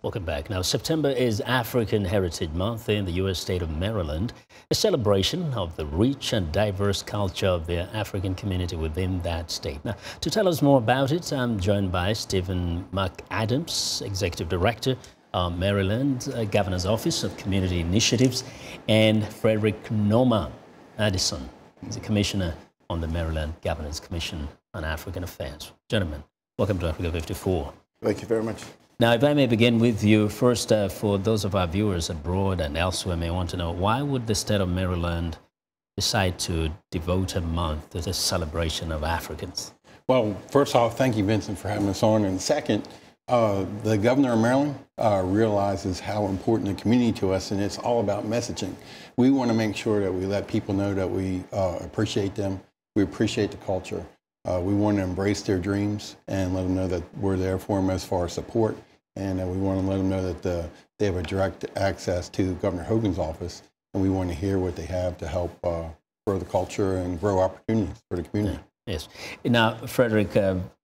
Welcome back. Now, September is African Heritage Month in the U.S. state of Maryland, a celebration of the rich and diverse culture of the African community within that state. Now, to tell us more about it, I'm joined by Stephen McAdams, Executive Director, Maryland Governor's Office of Community Initiatives, and Frederick Nnoma-Addison, the Commissioner on the Maryland Governor's Commission on African Affairs. Gentlemen, welcome to Africa 54. Thank you very much. Now, if I may begin with you first, for those of our viewers abroad and elsewhere may want to know, why would the state of Maryland decide to devote a month to the celebration of Africans? Well, first off, thank you, Vincent, for having us on. And second, the governor of Maryland realizes how important the community to us, and it's all about messaging. We want to make sure that we let people know that we appreciate them, we appreciate the culture. We want to embrace their dreams and let them know that we're there for them as far as support. And we want to let them know that they have a direct access to Governor Hogan's office. And we want to hear what they have to help grow the culture and grow opportunities for the community. Yes. Now, Frederick,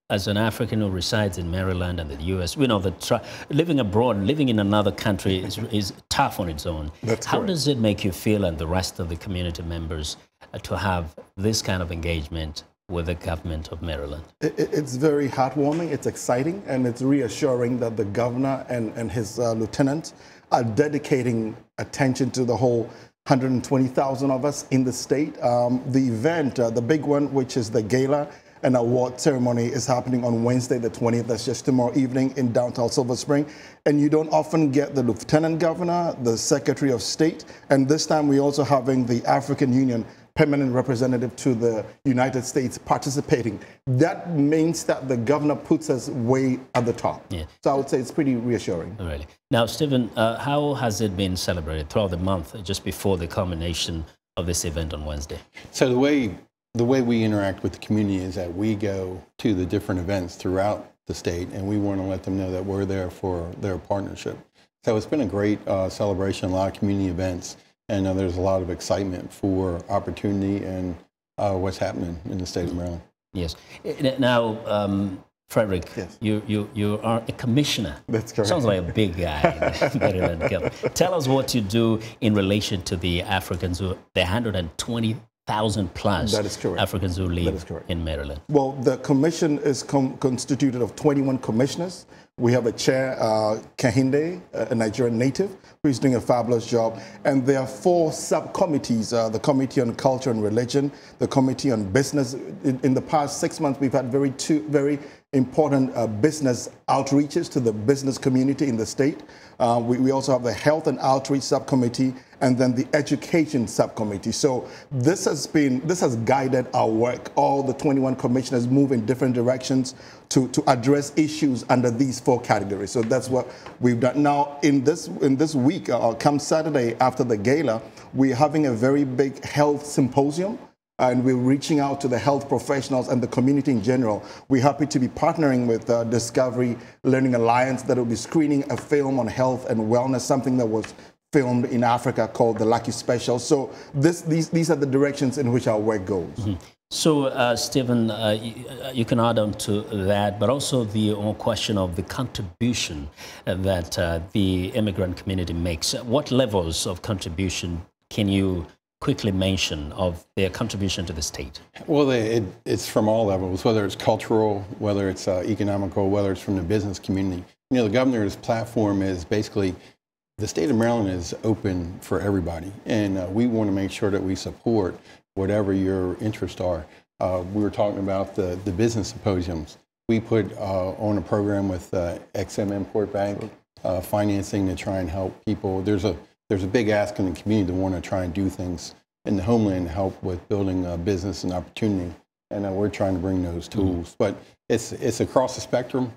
as an African who resides in Maryland and the U.S., we know that living abroad, living in another country is tough on its own. That's How correct. does it make you feel and the rest of the community members to have this kind of engagement with the government of Maryland? It's very heartwarming, it's exciting, and it's reassuring that the governor and his lieutenant are dedicating attention to the whole 120,000 of us in the state. The event, the big one, which is the gala and award ceremony, is happening on Wednesday the 20th. That's just tomorrow evening in downtown Silver Spring. And you don't often get the lieutenant governor, the secretary of state, and this time we're also having the African Union permanent representative to the United States participating. That means that the governor puts us way at the top. Yeah. So I would say it's pretty reassuring. Really. Now, Stephen, how has it been celebrated throughout the month, just before the culmination of this event on Wednesday? So the way we interact with the community is that we go to the different events throughout the state, and we want to let them know that we're there for their partnership. So it's been a great celebration, a lot of community events. And there's a lot of excitement for opportunity and what's happening in the state of Maryland. Yes. Now, Frederick, Yes. you are a commissioner. That's correct. Sounds like a big guy. Maryland government. Tell us what you do in relation to the Africans, the 120,000 plus That is correct. Africans who That live is correct. in Maryland. Well, the commission is constituted of 21 commissioners. We have a chair, Kahinde, a Nigerian native, who's doing a fabulous job. And there are 4 subcommittees, the Committee on Culture and Religion, the Committee on Business. In the past 6 months, we've had two very important business outreaches to the business community in the state. We also have the Health and Outreach Subcommittee and then the Education Subcommittee. So this has guided our work. All the 21 commissioners move in different directions to address issues under these 4 categories. So that's what we've done. Now, in this week, come Saturday after the gala, we're having a very big health symposium. And we're reaching out to the health professionals and the community in general. We're happy to be partnering with Discovery Learning Alliance that will be screening a film on health and wellness, something that was filmed in Africa called The Lucky Special. So these are the directions in which our work goes. Mm-hmm. So, Stephen, you can add on to that, but also the whole question of the contribution that the immigrant community makes. What levels of contribution can you quickly mention of their contribution to the state? Well, it's from all levels, whether it's cultural, whether it's economical, whether it's from the business community. You know, the governor's platform is basically the state of Maryland is open for everybody, and we want to make sure that we support whatever your interests are. We were talking about the business symposiums. We put on a program with XM Import Bank financing to try and help people. There's a big ask in the community to want to try and do things in the homeland to help with building a business and opportunity, and we're trying to bring those tools. But it's across the spectrum.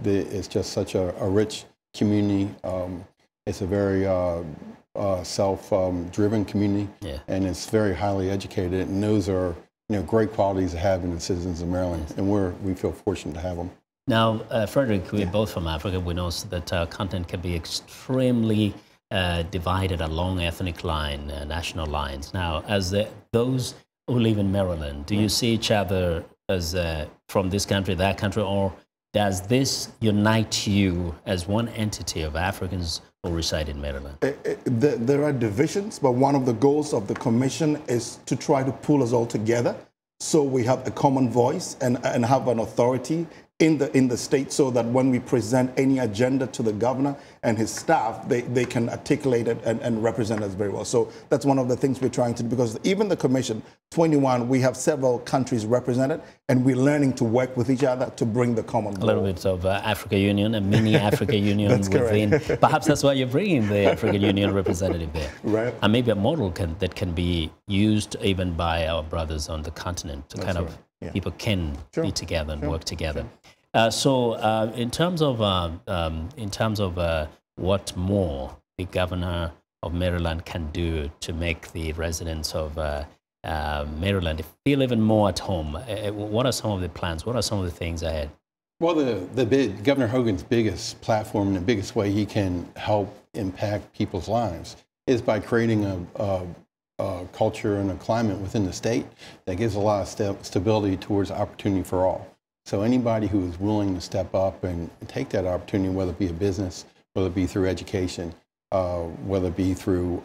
It's just such a rich community. It's a very self-driven community, Yeah. and it's very highly educated. And those are great qualities to have in the citizens of Maryland, Yes. and we feel fortunate to have them. Now, Frederick, we're both from Africa. We know that content can be extremely divided along ethnic line, national lines. Now, as those who live in Maryland, do you see each other as from this country, that country, or does this unite you as one entity of Africans who reside in Maryland? There are divisions, but one of the goals of the commission is to try to pull us all together so we have a common voice and have an authority in the state, so that when we present any agenda to the governor and his staff, they can articulate it and represent us very well. So that's one of the things we're trying to do, because even the commission, 21, we have several countries represented, and we're learning to work with each other to bring the common goal. A little bit of Africa Union, a mini Africa Union within. Perhaps that's why you're bringing the African Union representative there. Right. And maybe a model that can be used even by our brothers on the continent to kind of people can be together and work together. So in terms of what more the governor of Maryland can do to make the residents of Maryland feel even more at home, what are some of the plans? What are some of the things ahead? Well, Governor Hogan's biggest platform and the biggest way he can help impact people's lives is by creating a culture and a climate within the state that gives a lot of stability towards opportunity for all. So anybody who is willing to step up and take that opportunity, whether it be a business, whether it be through education, whether it be through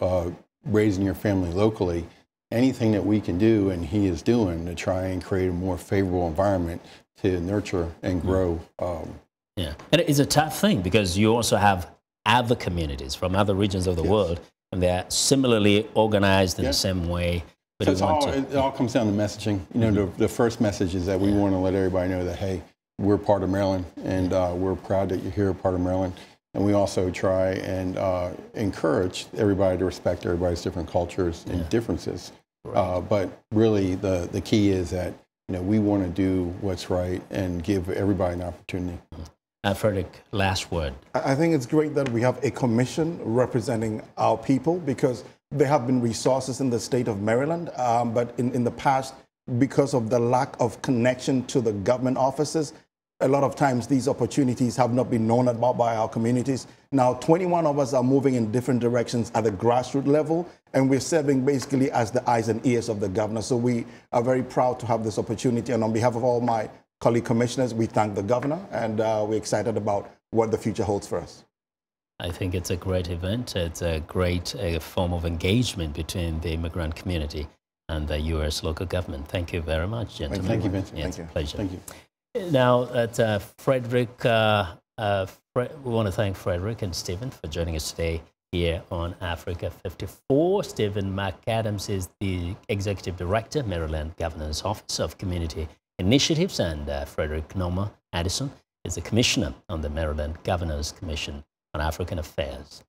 raising your family locally, anything that we can do, and he is doing, to try and create a more favorable environment to nurture and grow. Yeah, and it's a tough thing because you also have other communities from other regions of the world, and they're similarly organized in the same way. So it all comes down to messaging. You know, the first message is that we want to let everybody know that, hey, we're part of Maryland, and we're proud that you're here, part of Maryland. And we also try and encourage everybody to respect everybody's different cultures and differences. Right. But really, the key is that, you know, we want to do what's right and give everybody an opportunity. Frederick, last word. I think it's great that we have a commission representing our people, because there have been resources in the state of Maryland, but in the past, because of the lack of connection to the government offices, a lot of times these opportunities have not been known about by our communities. Now, 21 of us are moving in different directions at the grassroots level, and we're serving basically as the eyes and ears of the governor. So we are very proud to have this opportunity. And on behalf of all my colleague commissioners, we thank the governor, and we're excited about what the future holds for us. I think it's a great event. It's a great form of engagement between the immigrant community and the U.S. local government. Thank you very much, gentlemen. Thank you, Vincent. Yeah, it's a pleasure. Thank you. Now, Frederick, we want to thank Frederick and Stephen for joining us today here on Africa 54. Stephen McAdams is the Executive Director, Maryland Governor's Office of Community Initiatives, and Frederick Nnoma-Addison is the Commissioner on the Maryland Governor's Commission on African Affairs.